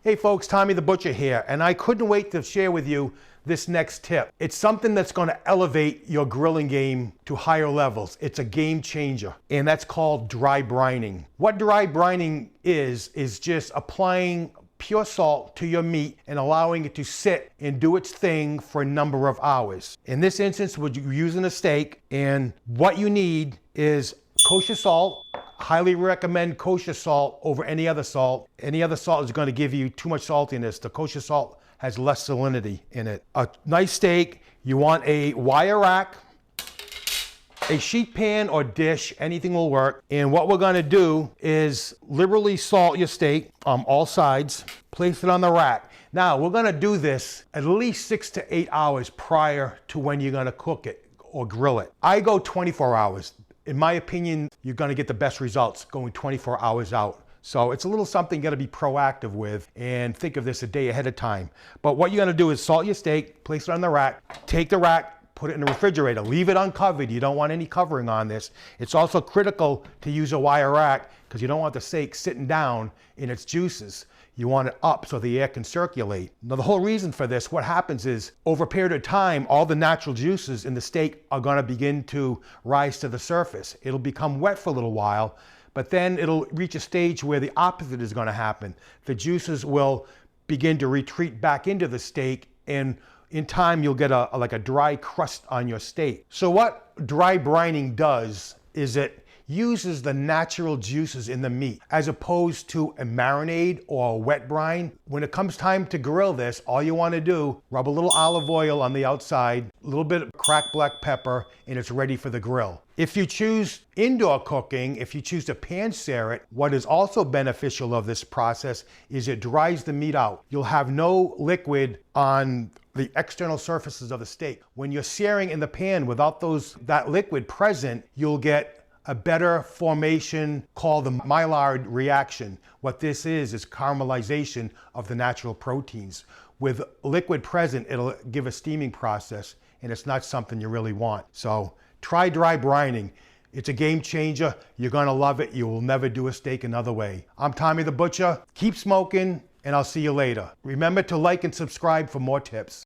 Hey folks, Tommy the Butcher here, and I couldn't wait to share with you this next tip. It's something that's going to elevate your grilling game to higher levels. It's a game changer, and that's called dry brining. What dry brining is just applying pure salt to your meat and allowing it to sit and do its thing for a number of hours. In this instance, we're using a steak, and what you need is kosher salt. Highly recommend kosher salt over any other salt. Any other salt is going to give you too much saltiness. The kosher salt has less salinity in it. A nice steak, you want a wire rack, a sheet pan or dish, anything will work. And what we're going to do is liberally salt your steak on all sides, place it on the rack. Now we're going to do this at least 6 to 8 hours prior to when you're going to cook it or grill it. I go 24 hours. In my opinion, you're going to get the best results going 24 hours out. So it's a little something you got to be proactive with and think of this a day ahead of time. But what you're going to do is salt your steak, place it on the rack, take the rack, put it in the refrigerator, leave it uncovered. You don't want any covering on this. It's also critical to use a wire rack because you don't want the steak sitting down in its juices. You want it up so the air can circulate. Now the whole reason for this, what happens is over a period of time, all the natural juices in the steak are going to begin to rise to the surface. It'll become wet for a little while, but then it'll reach a stage where the opposite is going to happen. The juices will begin to retreat back into the steak, and in time you'll get like a dry crust on your steak. So what dry brining does is it uses the natural juices in the meat as opposed to a marinade or a wet brine. When it comes time to grill this, all you want to do, rub a little olive oil on the outside, a little bit of cracked black pepper, and it's ready for the grill. If you choose indoor cooking, if you choose to pan sear it, what is also beneficial of this process is it dries the meat out. You'll have no liquid on the external surfaces of the steak. When you're searing in the pan without that liquid present, you'll get a better formation called the Maillard reaction. What this is caramelization of the natural proteins. With liquid present, it'll give a steaming process, and it's not something you really want. So try dry brining. It's a game changer. You're gonna love it. You will never do a steak another way. I'm Tommy the Butcher. Keep smoking, and I'll see you later. Remember to like and subscribe for more tips.